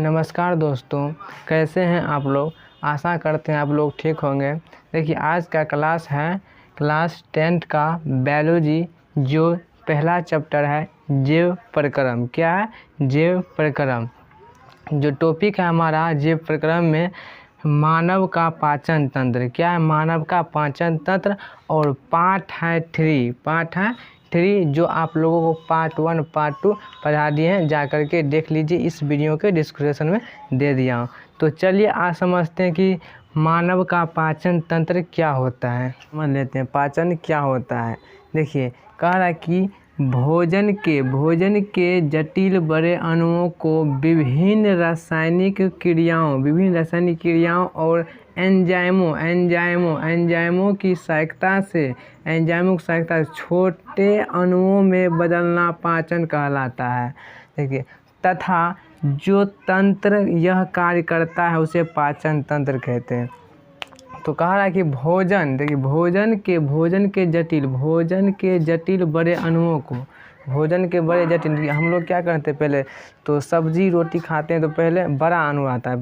नमस्कार दोस्तों, कैसे हैं आप लोग। आशा करते हैं आप लोग ठीक होंगे। देखिए आज का क्लास है क्लास 10th का बायोलॉजी, जो पहला चैप्टर है जीव प्रक्रम। क्या है? जीव प्रक्रम। जो टॉपिक है हमारा जीव प्रक्रम में मानव का पाचन तंत्र। क्या है? मानव का पाचन तंत्र। और पार्ट है 3 जो आप लोगों को पार्ट 1 पार्ट 2 पढ़ा दिए हैं, जा कर के देख लीजिए, इस वीडियो के डिस्क्रिप्शन में दे दिया हूँ। तो चलिए आज समझते हैं कि मानव का पाचन तंत्र क्या होता है। समझ लेते हैं पाचन क्या होता है। देखिए कह रहा है कि भोजन के जटिल बड़े अणुओं को विभिन्न रासायनिक क्रियाओं और एंजाइमों की सहायता से छोटे अणुओं में बदलना पाचन कहलाता है। देखिए तथा जो तंत्र यह कार्य करता है उसे पाचन तंत्र कहते हैं। तो कह रहा है कि भोजन के जटिल बड़े अणुओं को, हम लोग क्या करते हैं, पहले तो सब्जी रोटी खाते हैं तो पहले बड़ा अणु आता है,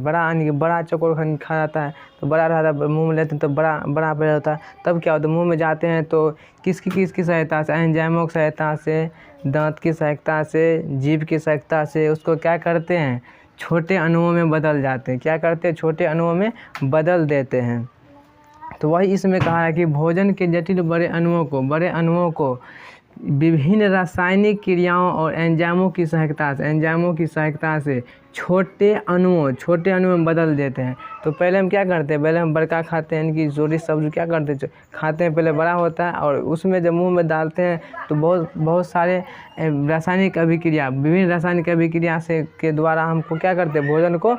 बड़ा चकोर खा जाता है तो बड़ा रहता है, मुंह में लेते हैं तो बड़ा पड़ जाता है। तब क्या होता है, मुंह में जाते हैं तो किसकी सहायता से, एंजाइमों की सहायता से, दांत की सहायता से, जीभ की सहायता से उसको क्या करते हैं, छोटे अणुओं में बदल जाते हैं। क्या करते हैं? छोटे अणुओं में बदल देते हैं। तो वही इसमें कहा है कि भोजन के जटिल बड़े अणुओं को विभिन्न रासायनिक क्रियाओं और एंजाइमों की सहायता से छोटे अणुओं में बदल देते हैं। तो पहले हम क्या करते हैं, पहले हम बड़का खाते हैं, इनकी जोड़ी सब्जी क्या करते हैं, खाते हैं, पहले बड़ा होता है और उसमें जब मुंह में डालते हैं तो बहुत सारे विभिन्न रासायनिक अभिक्रिया से के द्वारा हमको क्या करते हैं, भोजन को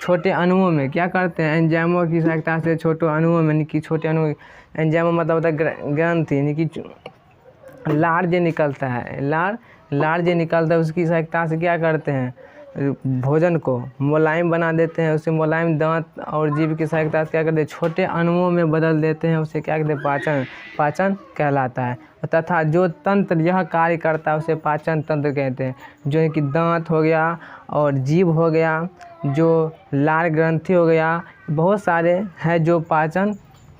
छोटे अणुओं में क्या करते हैं, एंजाइमों की सहायता से छोटे अणुओं में, छोटे अणु, एंजाइमों मतलब होता है ग्रंथि, यानी कि लार जो निकलता है, उसकी सहायता से क्या करते हैं, भोजन को मुलायम बना देते हैं। उसे मुलायम दांत और जीभ की सहायता से क्या करते हैं, छोटे अणुओं में बदल देते हैं। उसे क्या कहते हैं, पाचन कहलाता है। तथा जो तंत्र यह कार्य करता है उसे पाचन तंत्र कहते हैं। जो है कि दांत हो गया और जीभ हो गया, जो लार ग्रंथि हो गया, बहुत सारे हैं जो पाचन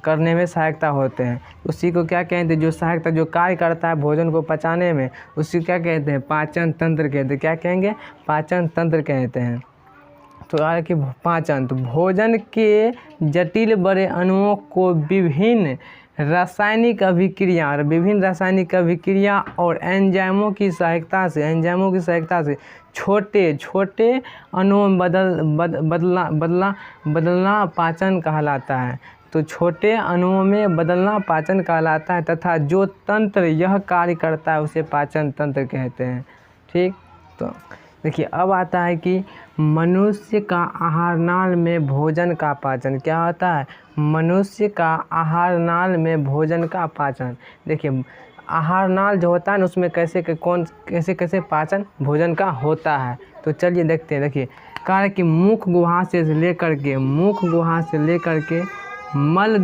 करने में सहायता होते हैं। उसी को क्या कहते हैं, जो कार्य करता है भोजन को पचाने में, उसी क्या कहते हैं, पाचन तंत्र कहते हैं। क्या कहेंगे? पाचन तंत्र कहते हैं। तो आगे कि पाचन, तो भोजन के जटिल बड़े अणुओं को विभिन्न रासायनिक अभिक्रिया और एंजाइमों की सहायता से छोटे अणुओं में बदलना पाचन कहलाता है। तो छोटे अणुओं में बदलना पाचन कहलाता है। तथा जो तंत्र यह कार्य करता है उसे पाचन तंत्र कहते हैं। ठीक, तो देखिए अब आता है कि मनुष्य का आहार नाल में भोजन का पाचन। क्या होता है? मनुष्य का आहार नाल में भोजन का पाचन। देखिए आहार नाल जो होता है ना, उसमें कैसे पाचन भोजन का होता है। तो चलिए देखते हैं। देखिए कहा है कि मुख गुहा से लेकर के मल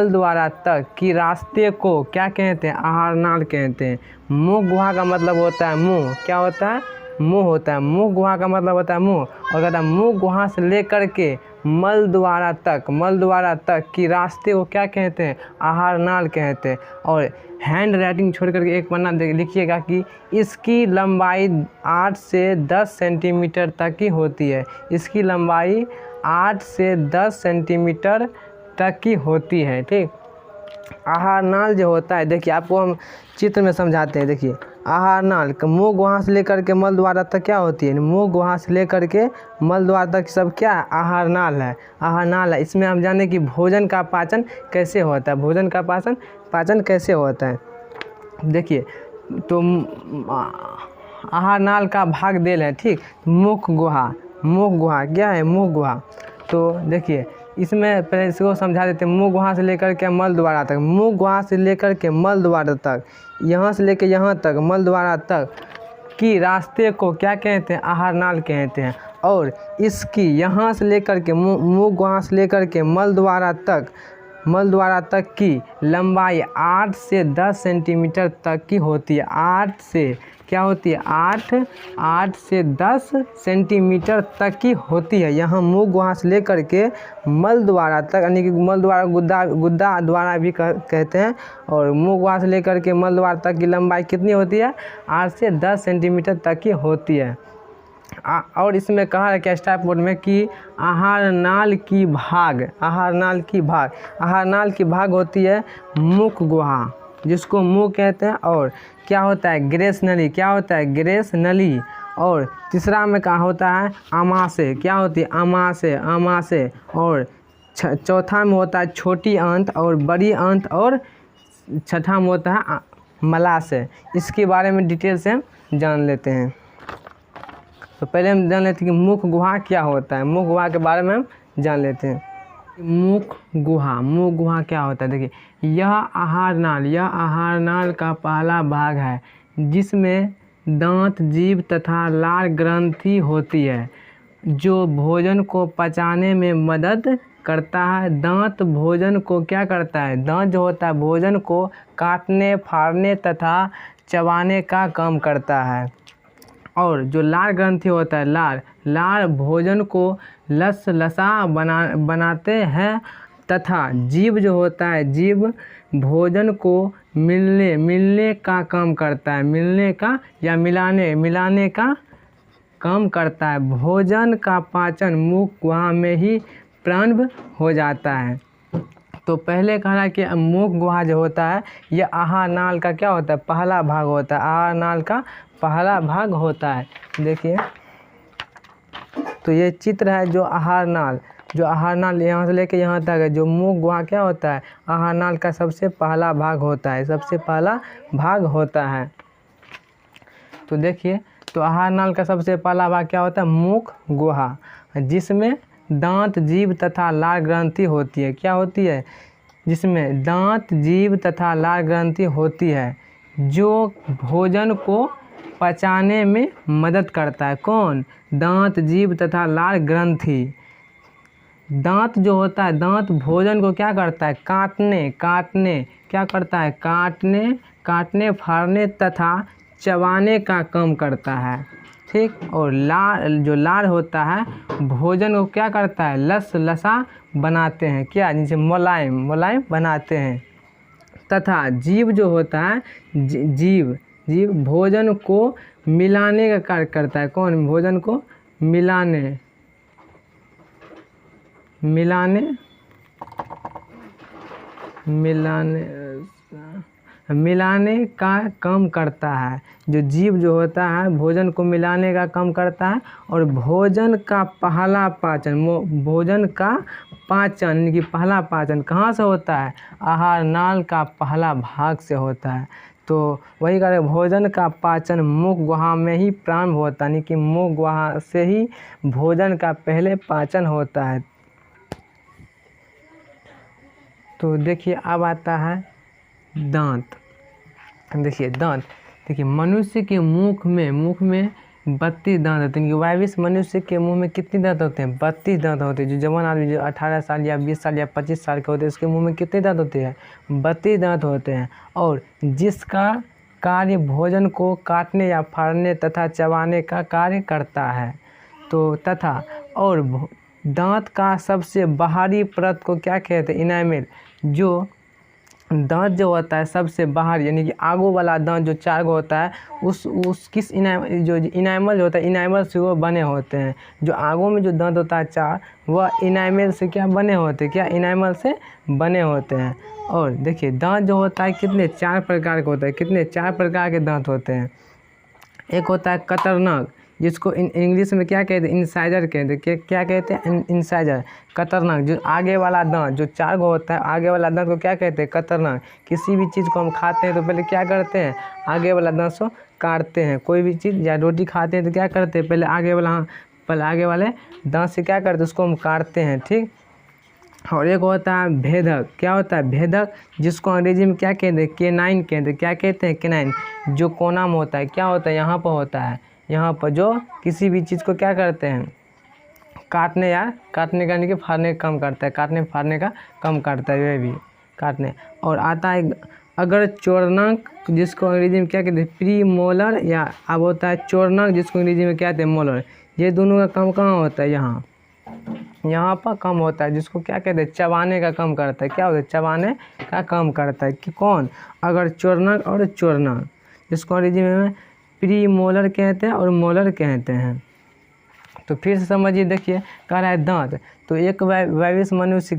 द्वारा तक की रास्ते को क्या कहते हैं, आहार नाल कहते हैं। मुख गुहा का मतलब होता है मुंह। क्या होता है? मुंह होता है। मुख गुहा का मतलब होता है मुंह। और कहता है मुख गुहा से लेकर के मल द्वारा तक की रास्ते को क्या कहते हैं, आहार नाल कहते हैं। और हैंड राइटिंग छोड़ करके एक पन्ना लिखिएगा कि इसकी लंबाई 8 से 10 सेंटीमीटर तक की होती है। इसकी लंबाई 8 से 10 सेंटीमीटर तक की होती है। ठीक, आहार नाल जो होता है, देखिए आपको हम चित्र में समझाते हैं। देखिए आहार नाल मुंह गुहा से लेकर के मल द्वारा तक क्या होती है, मुंह गुहा से लेकर के मल द्वारा तक सब क्या है, आहार नाल है। इसमें हम जाने कि भोजन का पाचन कैसे होता है। देखिए तो आहार नाल का भाग देल है। ठीक, मुख गुहा क्या है, मुख गुहा। तो देखिए इसमें पहले इसको समझा देते हैं। मुंह गुहा से लेकर के मल द्वारा तक, यहाँ से लेकर यहाँ तक, मल द्वारा तक की रास्ते को क्या कहते हैं, आहार नाल कहते हैं। और इसकी यहाँ से लेकर के मुंह गुहा से लेकर के मल द्वारा तक मल द्वारा तक की लंबाई 8 से 10 सेंटीमीटर तक की होती है। 8 से क्या होती है, 8 से 10 सेंटीमीटर तक की होती है। यहाँ मुख गुहा से लेकर के मल द्वारा तक, यानी कि मल द्वारा गुद्दा द्वारा भी कहते हैं, और मुख गुहा से लेकर के मल द्वारा तक की लंबाई कितनी होती है, 8 से 10 सेंटीमीटर तक की होती है। और इसमें कहा है क्या स्टाफ बोर्ड में कि आहार नाल की भाग होती है मुख गुहा, जिसको मुंह कहते हैं। और क्या होता है, ग्रेस नली। और तीसरा में कहा होता है आमाशय, क्या होती है, आमाशय। और चौथा में होता है छोटी अंत और बड़ी अंत। और छठा में होता है मलाशय। इसके बारे में डिटेल से हम जान लेते हैं। तो पहले हम जान लेते हैं कि मुख गुहा क्या होता है। मुख गुहा के बारे में हम जान लेते हैं। मुख गुहा क्या होता है, देखिए यह आहार नाल का पहला भाग है, जिसमें दांत, जीभ तथा लार ग्रंथि होती है, जो भोजन को पचाने में मदद करता है। दांत भोजन को क्या करता है, दांत जो होता है भोजन को काटने, फाड़ने तथा चबाने का काम करता है। और जो लार ग्रंथि होता है, लार भोजन को लसलसा बनाते हैं, तथा जीभ जो होता है, जीभ भोजन को मिलने का काम करता है, मिलने का या मिलाने का काम करता है। भोजन का पाचन मुख गुहा में ही प्रारंभ हो जाता है। तो पहले कह रहा है कि मुख गुहा जो होता है यह आहार नाल का क्या होता है, पहला भाग होता है। आहार नाल का पहला भाग होता है। देखिए तो ये चित्र है जो आहार नाल यहाँ से लेके यहाँ तक है। जो मुख गुहा क्या होता है, आहार नाल का सबसे पहला भाग होता है। तो देखिए, तो आहार नाल का सबसे पहला भाग क्या होता है, मुख गुहा, जिसमें दांत, जीभ तथा लार ग्रंथि होती है। क्या होती है, जिसमें दांत, जीभ तथा लार ग्रंथि होती है, जो भोजन को पचाने में मदद करता है। कौन, दांत, जीभ तथा लार ग्रंथि। दांत जो होता है, दांत भोजन को क्या करता है, काटने क्या करता है, काटने फाड़ने तथा चबाने का काम करता है। ठीक। और लार होता है भोजन को क्या करता है, लसा बनाते हैं, क्या, जिसे मुलायम बनाते हैं। तथा जीभ जो होता है, जीभ भोजन को मिलाने का कार्य करता है। कौन, भोजन को मिलाने का काम करता है। जो जीभ जो होता है भोजन को मिलाने का काम करता है। और भोजन का पाचन यानी कि पहला पाचन कहाँ से होता है, आहार नाल का पहला भाग से होता है। तो वही कह रहे, भोजन का पाचन मुख गुहा में ही प्रारंभ होता है, यानी कि मुख गुहा से ही भोजन का पहले पाचन होता है। तो देखिए अब आता है दांत। देखिए मनुष्य के मुख में 32 दांत होते हैं। वायविस मनुष्य के मुंह में कितने दांत होते हैं, 32 दांत होते हैं। जो जवान आदमी जो 18 साल या 20 साल या 25 साल के होते हैं, उसके मुंह में कितने दांत होते हैं, 32 दांत होते हैं। और जिसका कार्य भोजन को काटने या फाड़ने तथा चबाने का कार्य करता है। तो तथा और दांत का सबसे बाहरी परत को क्या कहते हैं, इनामेल। जो दांत जो होता है सबसे बाहर, यानी कि आगो वाला दांत जो 4 गो होता है, उस किस इनामल होता है, इनामल से वो बने होते हैं। जो आगो में जो दांत होता है 4, वह इनामल से क्या बने होते हैं, क्या इनामल से बने होते हैं। और देखिए दांत जो होता है कितने 4 प्रकार के होते हैं, कितने 4 प्रकार के दांत होते हैं। एक होता है कतरनाक, जिसको इंग्लिश में क्या कहते हैं, इंसाइजर कहते हैं। क्या कहते हैं, इंसाइजर, कतरनाक। जो आगे वाला दांत जो 4 गो होता है, आगे वाला दांत को क्या कहते हैं, कतरनाक। किसी भी चीज़ को हम खाते हैं तो पहले क्या करते हैं, आगे वाला दांत से काटते हैं। कोई भी चीज़ या रोटी खाते हैं तो क्या करते हैं, पहले आगे वाले दांत से क्या करते हैं, उसको हम काटते हैं। ठीक। और एक होता है भेदक। क्या होता है, भेदक, जिसको अंग्रेजी में क्या कहते हैं, केनाइन कहते हैं। क्या कहते हैं, केनाइन। जो कोना में होता है, क्या होता है, यहाँ पर होता है, यहाँ पर जो किसी भी चीज़ को क्या करते हैं, काटने या काटने का, यानी कि फाड़ने का कम करता है, काटने फाड़ने का कम करता है, वह भी काटने। और आता है अगर चोर्णक, जिसको अंग्रेजी में क्या कहते हैं, प्री मोलर, या अब होता है चोर्णक, जिसको अंग्रेजी में क्या कहते हैं, मोलर। ये दोनों का कम कहाँ होता है, यहाँ पर कम होता है, जिसको क्या कहते हैं, चबाने का कम करता है। क्या होता है, चबाने का कम करता है। कि कौन, अगर चोर्णक और चोर्णक, जिसको अंग्रेजी में प्री मोलर कहते हैं और मोलर कहते हैं। तो फिर से समझिए, देखिए कह रहा है दांत। तो एक वयस्क मनुष्य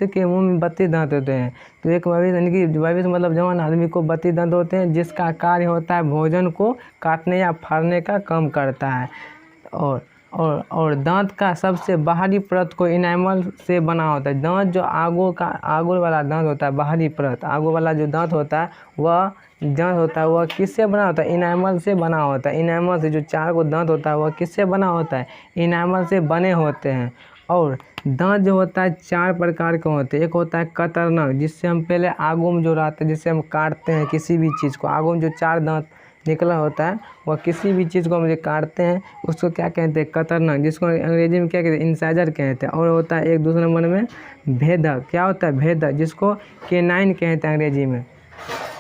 के मुंह में 32 दांत होते हैं। तो एक वयस्क, यानी कि वयस्क मतलब जवान आदमी को 32 दांत होते हैं, जिसका कार्य होता है भोजन को काटने या फाड़ने का कम करता है। और दांत का सबसे बाहरी परत को इनामल से बना होता है। दांत जो आगू वाला दांत होता है, बाहरी परत, आगू वाला जो दांत होता है वह किससे बना होता है, इनामल से बना होता है। इनामल से जो 4 को दांत होता है वह किससे बना होता है, इनामल से बने होते हैं। और दांत जो होता है 4 प्रकार के होते हैं। एक होता है कतरनक, जिससे हम पहले आगू में जो रहता है, जिससे हम काटते हैं किसी भी चीज़ को, आगू में जो 4 दांत निकला होता है वह किसी भी चीज़ को हम काटते हैं, उसको क्या कहते हैं, कतरनक, जिसको अंग्रेजी में क्या कहते हैं, इंसाइजर कहते हैं। और होता है एक दूसरे नंबर में भेदक। क्या होता है, भेदक, जिसको केनाइन कहते हैं अंग्रेजी में।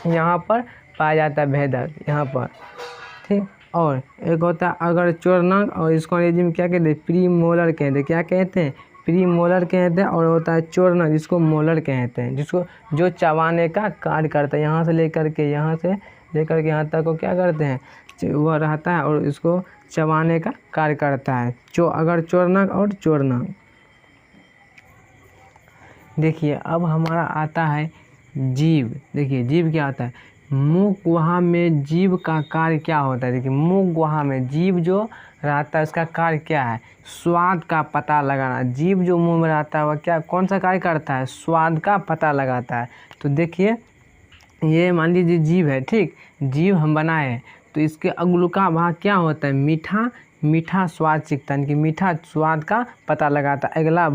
यहाँ पर पाया जाता है भेदक, यहाँ पर, ठीक। और एक होता है अगर चोर्णक, और इसको अंग्रेजी में क्या कहते हैं, प्री मोलर कहते हैं। क्या कहते हैं, प्री मोलर कहते हैं। और होता है चोर्णक, जिसको मोलर कहते हैं, जिसको जो चबाने का कार्य करता है। यहाँ से लेकर के यहाँ तक को क्या करते हैं, वह रहता है और इसको चबाने का कार्य करता है। अगर चोर्णक और चोर्णक। देखिए अब हमारा आता है जीव। देखिए जीव क्या आता है, मुख गुहा में जीव का कार्य क्या होता है। देखिए मुख गुहा में जीव जो रहता है उसका कार्य क्या है, स्वाद का पता लगाना। जीव जो मुंह में रहता है वह कौन सा कार्य करता है, स्वाद का पता लगाता है। तो देखिए ये मान लीजिए जीव है, ठीक, जीव हम बनाए हैं, तो इसके अगलुका भाग क्या होता है, मीठा स्वाद सीखता है, कि मीठा स्वाद का पता लगाता है। अगला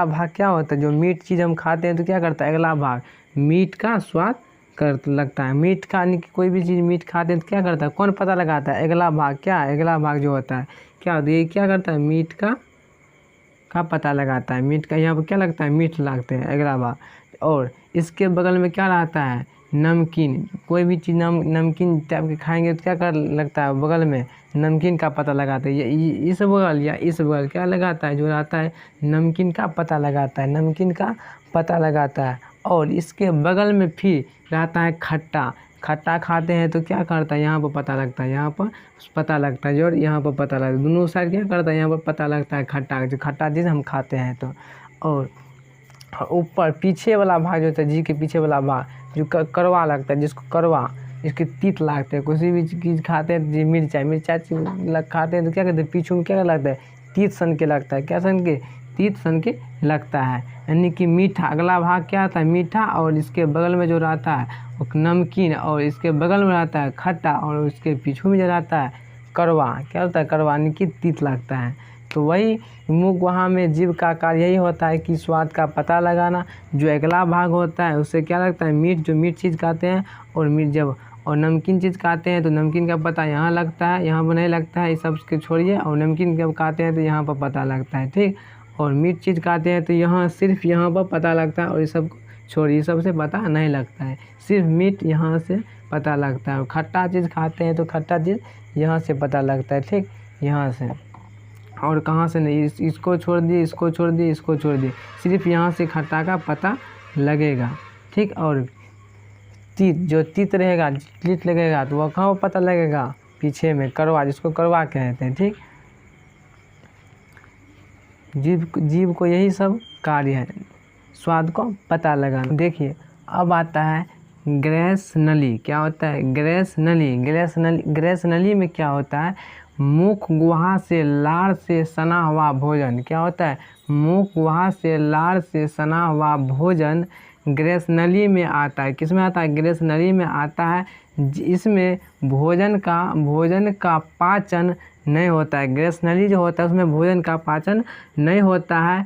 भाग क्या होता है, जो मीठ चीज़ हम खाते हैं तो क्या करता है, अगला भाग मीठ का स्वाद लगता है। मीठ का, यानी कि कोई भी चीज़ मीठ खाते हैं तो क्या करता है, कौन पता लगाता है, अगला भाग। क्या है, अगला भाग जो होता है क्या होता है, ये क्या करता है, मीठ का पता लगाता है। मीठ का यहाँ पर क्या लगता है, मीठ लगते हैं, अगला भाग। और इसके बगल में क्या रहता है, नमकीन। कोई भी चीज़ नमकीन टाइप के खाएंगे तो क्या कर लगता है, बगल में नमकीन का पता लगाता है। ये इस बगल या इस बगल क्या लगाता है, जो रहता है नमकीन का पता लगाता है, नमकीन का पता लगाता है। और इसके बगल में फिर रहता है खट्टा खाते हैं तो क्या करता है, यहाँ पर पता लगता है, यहाँ पर पता लगता है, और यहाँ पर पता लगता है, दोनों साइड क्या करता है, यहाँ पर पता लगता है खट्टा, जो खट्टा चीज़ हम खाते हैं। तो और ऊपर पीछे वाला भाग जो होता है, जी के पीछे वाला भाग जो कड़वा लगता है, जिसको कड़वा, इसके तीत लगते हैं। किसी भी चीज़ खाते हैं तो मिर्चा खाते हैं तो क्या कहते हैं, पीछू में क्या लगता है, तीत सन के लगता है। क्या सन के, तीत सन के लगता है, यानी कि मीठा। अगला भाग क्या आता है, मीठा। और इसके बगल में जो रहता है वो नमकीन, और इसके बगल में रहता है खट्टा, और उसके पीछू में जो रहता है कड़वा। क्या होता है, कड़वा, यानी कि तीत लगता है। तो वही मुख गुहा में जीव का कार्य यही होता है कि स्वाद का पता लगाना। जो अगला भाग होता है उससे क्या लगता है, मीठ, जो मीठ चीज़ खाते हैं, और नमकीन चीज़ खाते हैं तो नमकीन का पता यहाँ लगता है, यहाँ पर नहीं लगता है, इस सब के छोड़िए। और नमकीन जब खाते हैं तो यहाँ पर पता लगता है, ठीक। और मीठ चीज़ खाते हैं तो यहाँ सिर्फ यहाँ पर पता लगता है, और ये सब छोड़िए, सबसे पता नहीं लगता है, सिर्फ मीठ यहाँ से पता लगता है। और खट्टा चीज़ खाते हैं तो खट्टा चीज़ यहाँ से पता लगता है, ठीक, यहाँ से। और कहाँ से नहीं, इसको छोड़ दिए, इसको छोड़ दिए, इसको छोड़ दिए, सिर्फ यहाँ से खट्टा का पता लगेगा, ठीक। और जो तीत रहेगा, तीत लगेगा तो वह कहाँ पता लगेगा, पीछे में कड़वा, जिसको कड़वा कहते हैं, ठीक। जीव को यही सब कार्य है, स्वाद को पता लगाना। देखिए अब आता है ग्रेस नली। क्या होता है, ग्रेस नली में क्या होता है, मुख गुहा से लार से सना हुआ भोजन। क्या होता है, मुख गुहा से लार से सना हुआ भोजन ग्रेस नली में आता है। किस में आता है, ग्रेस नली में आता है। इसमें भोजन का पाचन नहीं होता है। ग्रेस नली जो होता है उसमें भोजन का पाचन नहीं होता है।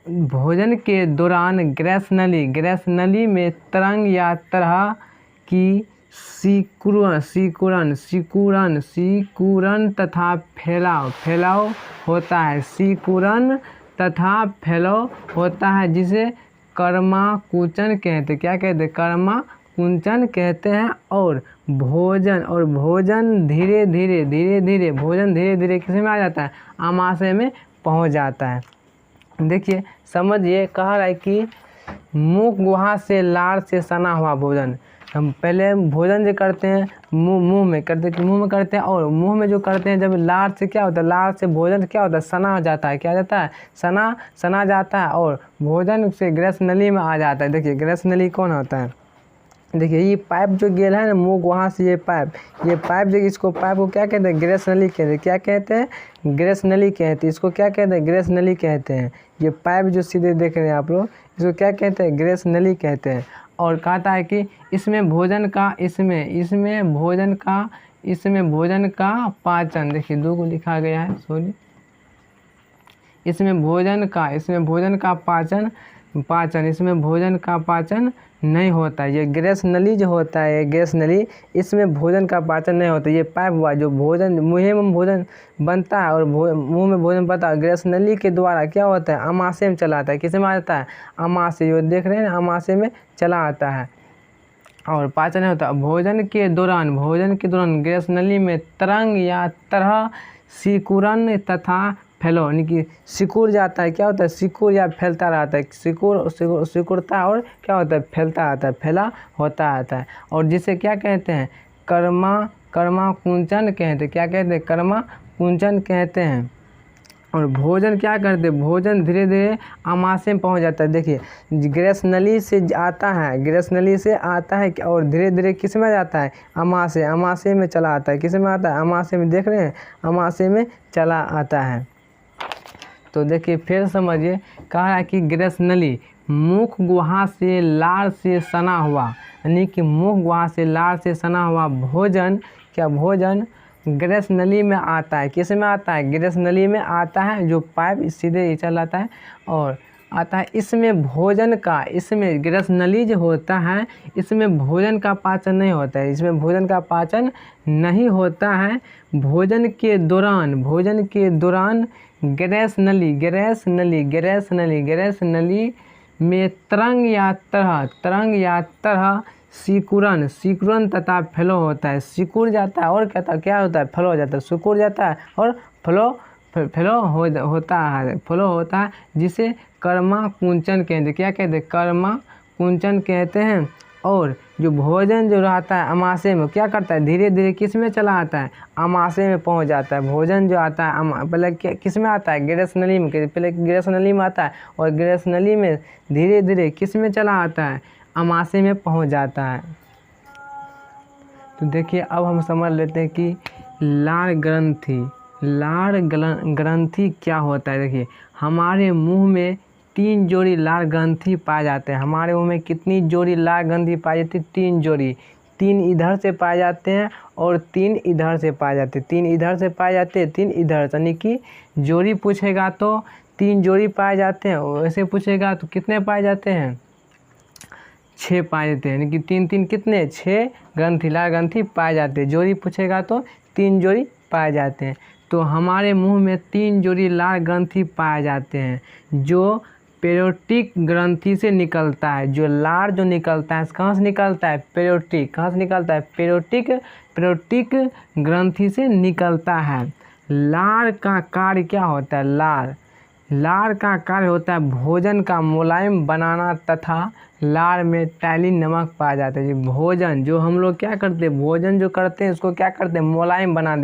भोजन के दौरान ग्रेस नली में तरंग या तरह की सिकुड़न तथा फैलाव होता है। सिकुड़न तथा फैलाव होता है जिसे कर्माकुंचन कहते हैं। क्या कहते हैं? कर्माकुंचन कहते हैं। और भोजन धीरे धीरे किस में आ जाता है? आमाशय में पहुंच जाता है। देखिए समझिए, कह रहा है कि मुख गुहा से लार से सना हुआ भोजन। हम पहले भोजन जो करते हैं मुंह में करते हैं और मुंह में जो करते हैं जब लार से क्या होता है? लार से भोजन क्या होता है? सना हो जाता है। क्या जाता है? सना जाता है और भोजन से ग्रस नली में आ जाता है। देखिए ग्रस नली कौन होता है? देखिए ये पाइप जो गेल है ना मुंह वहाँ से ये पाइप जो इसको पाइप को क्या कहते हैं? ग्रस नली कहते हैं। क्या कहते हैं? ग्रस नली कहते हैं। इसको क्या कहते हैं? ग्रस नली कहते हैं। ये पाइप जो सीधे देख रहे हैं आप लोग, इसको क्या कहते हैं? ग्रस नली कहते हैं। और कहता है कि इसमें भोजन का पाचन, देखिए 2 को लिखा गया है, सॉरी, इसमें भोजन का पाचन नहीं होता। ये गैस नली जो होता है, ये गैस नली, इसमें भोजन का पाचन नहीं होता। ये पाइप हुआ जो भोजन मुँह में भोजन बनता है और मुंह में भोजन बनता है, गैस नली के द्वारा क्या होता है? आमाशय में चला आता है। किसमें आ जाता है? आमाशय, जो देख रहे हैं ना, आमाशय में चला आता है और पाचन नहीं होता। भोजन के दौरान गैस नली में तरंग या तरह सिकुड़न तथा फैलो, यानी कि सिकुड़ जाता है। क्या होता है? सिकुड़ या फैलता रहता है। सिकुड़ता है और क्या होता है? फैलता रहता है, फैला होता आता है। और जिसे क्या कहते हैं? कर्माकुंचन कहते हैं। क्या कहते हैं? कर्माकुंचन कहते हैं। और भोजन क्या करते हैं? भोजन धीरे धीरे आमाशय में पहुंच जाता है। देखिए गैस नली से आता है और धीरे धीरे किस में जाता है? आमाशय में चला आता है। किस में आता है? आमाशय में। देख रहे हैं, आमाशय में चला आता है। तो देखिए फिर समझिए, कह रहा है कि गैस नली मुख गुहा से लार से सना हुआ, यानी कि मुख गुहा से लार से सना हुआ भोजन गैस नली में आता है। किस में आता है? गैस नली में आता है, जो पाइप सीधे चल आता है और आता है। इसमें गैस नली जो होता है, इसमें भोजन का पाचन नहीं होता है। भोजन के दौरान गैस नली में तरंग या तरह सिकुड़न तथा फैलो होता है। सिकुड़ जाता है और क्या होता है? फैलो हो जाता है। सिकुड़ जाता है और फैलो होता है, जिसे कर्माकुंचन कहते हैं। क्या कहते हैं? कर्माकुंचन कहते हैं। और जो भोजन जो रहता है आमाशय में, क्या करता है? धीरे धीरे किस में चला आता है? आमाशय में पहुंच जाता है। भोजन जो आता है पहले किस में आता है? गैस नली में। पहले गैस नली में आता है और गैस नली में धीरे धीरे किस में चला आता है? आमाशय में पहुंच जाता है। तो देखिए अब हम समझ लेते हैं कि लार ग्रंथि क्या होता है। देखिए हमारे मुंह में 3 जोड़ी लार ग्रंथि पाए जाते हैं। हमारे मुंह में कितनी जोड़ी लार ग्रंथि पाई जाती है? 3 जोड़ी। 3 इधर से पाए जाते हैं और 3 इधर से पाए जाते हैं। 3 इधर से पाए जाते हैं, 3 इधर से, यानी कि जोड़ी पूछेगा तो 3 जोड़ी पाए जाते हैं। वैसे पूछेगा तो कितने पाए जाते हैं? 6 पाए जाते हैं, यानी कि 3 कितने? 6 ग्रंथि, लार ग्रंथि पाए जाते हैं। जोड़ी पूछेगा तो 3 जोड़ी पाए जाते हैं। तो हमारे मुंह में 3 जोड़ी लार ग्रंथि पाए जाते हैं, जो पेरोटिक ग्रंथि से निकलता है। जो लार जो निकलता है कहाँ से निकलता है? पेरोटिक। कहाँ से निकलता है? पेरोटिक ग्रंथि से निकलता है। लार का कार्य क्या होता है? लार का कार्य होता है भोजन का मुलायम बनाना तथा लार में टाइलिन नमक पाया जाता है। भोजन जो हम लोग क्या करते हैं? भोजन जो करते हैं उसको क्या करते हैं? मुलायम बना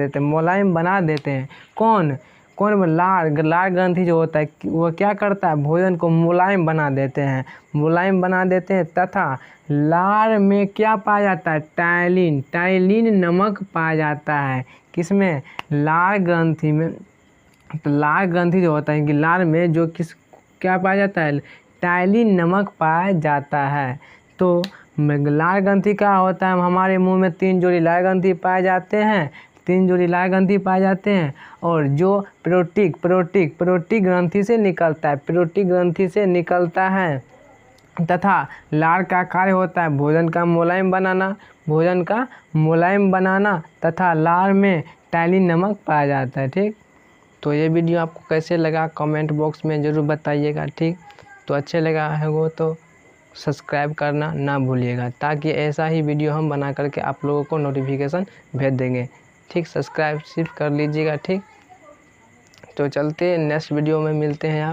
देते हैं। कौन? लार ग्रंथि जो होता है वो क्या करता है? भोजन को मुलायम बना देते हैं। तथा लार में क्या पाया जाता है? टाइलिन नमक पाया जाता है। किसमें? लार ग्रंथि में। तो लार ग्रंथि जो होता है कि लार में जो क्या पाया जाता है? टाइलिन नमक पाया जाता है। तो लार ग्रंथि क्या होता है? हमारे मुंह में 3 जोड़ी लार ग्रंथि पाए जाते हैं। 3 जोड़ी लार ग्रंथि पाए जाते हैं और जो पेरोटिक ग्रंथि से निकलता है। तथा लार का कार्य होता है भोजन का मुलायम बनाना तथा लार में टैलिन नमक पाया जाता है। ठीक, तो ये वीडियो आपको कैसे लगा कमेंट बॉक्स में ज़रूर बताइएगा। ठीक, तो अच्छे लगा है वो तो सब्सक्राइब करना ना भूलिएगा, ताकि ऐसा ही वीडियो हम बना करके आप लोगों को नोटिफिकेशन भेज देंगे। ठीक, सब्सक्राइब सिर्फ कर लीजिएगा। ठीक, तो चलते नेक्स्ट वीडियो में मिलते हैं आप।